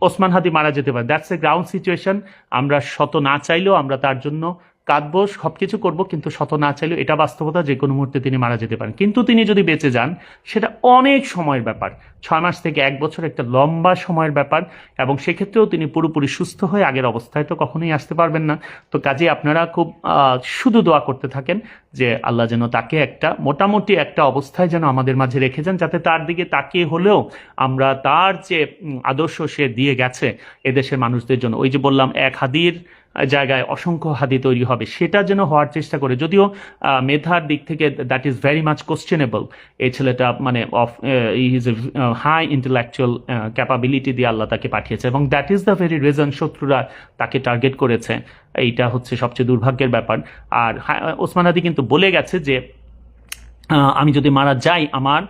ওসমান হাদি মারা যেতে পারে, দ্যাটস এ গ্রাউন্ড সিচুয়েশন। আমরা শত না চাইলেও আমরা তার জন্য কাঁদবো, সবকিছু করব, কিন্তু শত না চাইলেও এটা বাস্তবতা, যে কোনো মুহূর্তে তিনি মারা যেতে পারেন। কিন্তু তিনি যদি বেঁচে যান সেটা অনেক সময়ের ব্যাপার, 6 মাস থেকে 1 বছর, একটা লম্বা সময়ের ব্যাপার, এবং সেক্ষেত্রেও তিনি পুরোপুরি সুস্থ হয়ে আগের অবস্থায় তো কখনোই আসতে পারবেন না। তো কাজে আপনারা খুব শুধু দোয়া করতে থাকেন যে আল্লাহ যেন তাকে একটা মোটামুটি একটা অবস্থায় যেন আমাদের মাঝে রেখে যান, যাতে তার দিকে তাকিয়ে হলেও আমরা তার যে আদর্শ সে দিয়ে গেছে এদেশের মানুষদের জন্য, ওই যে বললাম 1 হাদির জায়গায় অসংখ্য হাদি তৈরি হবে, সেটা যেন হওয়ার চেষ্টা করে। যদিও মেধার দিক থেকে that is very much questionable. এই ছেলেটা মানে is a high intellectual capability দিয়ে আল্লাহ তাকে পাঠিয়েছে, এবং that is the very reason শত্রুরা তাকে টার্গেট করেছে। এইটা হচ্ছে সবচেয়ে দুর্ভাগ্যের ব্যাপার। আর ওসমান হাদি কিন্তু বলে গেছে যে আমি যদি মারা যাই, আমার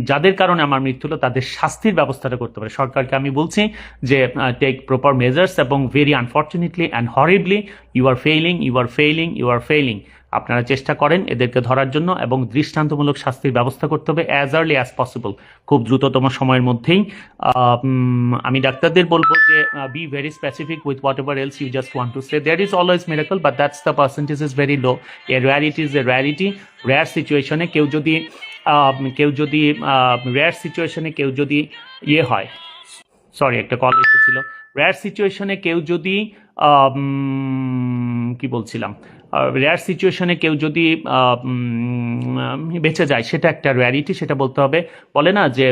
যাদের কারণে আমার মৃত্যু হলো তাদের শাস্তির ব্যবস্থাটা করতে পারে। সরকারকে আমি বলছি যে টেক প্রপার মেজার্স, এবং very unfortunately and horribly you are failing, you are failing, you are failing. আপনারা চেষ্টা করেন এদেরকে ধরার জন্য, এবং দৃষ্টান্তমূলক শাস্তির ব্যবস্থা করতে হবে অ্যাজ আর্লি অ্যাজ পসিবল, খুব দ্রুততম সময়ের মধ্যেই। আমি ডাক্তারদের বলবো যে be very specific with whatever else you just want to say. There is always miracle, but that's the percentage is very low. A rarity is a rarity. Rare সিচুয়েশনে কেউ যদি রেয়ার সিচুয়েশনে কেউ যদি ইয়ে হয়, সরি একটা call এসেছিল, রেয়ার সিচুয়েশনে কেউ যদি কি বলছিলাম, রেয়ার সিচুয়েশনে কেউ যদি বেঁচে যায় সেটা একটা র্যারিটি, সেটা বলতে হবে। বলে না যে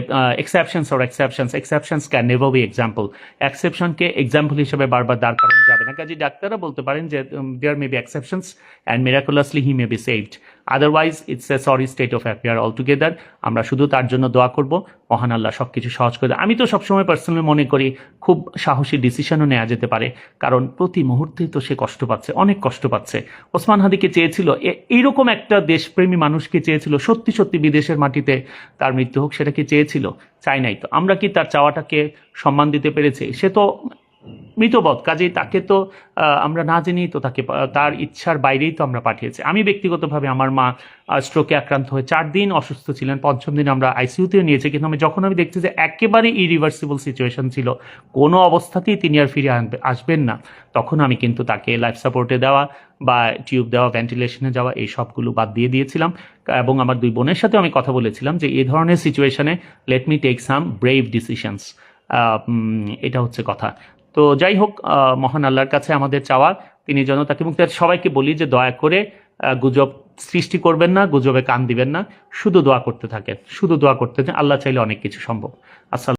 exceptions or exceptions, exceptions can never be example. এক্সেপশনকে এক্সাম্পল হিসেবে বারবার দাঁড় করানো যাবে না। কাজে ডাক্তাররা বলতে পারেন যে there may be exceptions and miraculously he may be saved, otherwise it's a sorry state of affair altogether. আমরা শুধু তার জন্য দোয়া করব, মহান আল্লাহ সব কিছু সহজ করে দেয়। আমি তো সবসময় পার্সোনালি মনে করি খুব সাহসী ডিসিশনও নেওয়া যেতে পারে, কারণ প্রতি মুহূর্তেই তো সে কষ্ট পাচ্ছে, অনেক কষ্ট পাচ্ছে। ওসমান হাদিকে চেয়েছিল, এইরকম একটা দেশপ্রেমী মানুষকে চেয়েছিল সত্যি সত্যি বিদেশের মাটিতে তার মৃত্যু হোক, সেটা কি চেয়েছিল? চাই নাই। তো আমরা কি তার চাওয়াটাকে সম্মান দিতে পেরেছি? সে তো মৃতবধ, কাজেই তাকে তো আমরা না জেনেই তো তাকে তার ইচ্ছার বাইরেই তো আমরা পাঠিয়েছি। আমি ব্যক্তিগতভাবে আমার মা স্ট্রোকে আক্রান্ত হয়ে 4 দিন অসুস্থ ছিলেন, 5ম দিন আমরা আইসিইউতেও নিয়েছি, কিন্তু যখন আমি দেখছি যে একেবারে ইরিভার্সিবল সিচুয়েশন ছিল, কোনো অবস্থাতেই তিনি আর ফিরে আসবেন না, তখন আমি কিন্তু তাকে লাইফ সাপোর্টে দেওয়া বা টিউব দেওয়া, ভেন্টিলেশনে যাওয়া, এই সবগুলো বাদ দিয়ে দিয়েছিলাম। এবং আমার 2 বোনের সাথে আমি কথা বলেছিলাম যে এই ধরনের সিচুয়েশনে let me take some brave decisions. এটা হচ্ছে কথা। তো যাই হোক, মহান আল্লাহর কাছে আমাদের চাওয়া তিনি যেন তাকে মুক্তি। সবাইকে বলি যে দয়া করে গুজব সৃষ্টি করবেন না, গুজবে কান দিবেন না, শুধু দোয়া করতে থাকেন, শুধু দোয়া করতে থাকেন। আল্লাহ চাইলে অনেক কিছু সম্ভব। আসসালাম।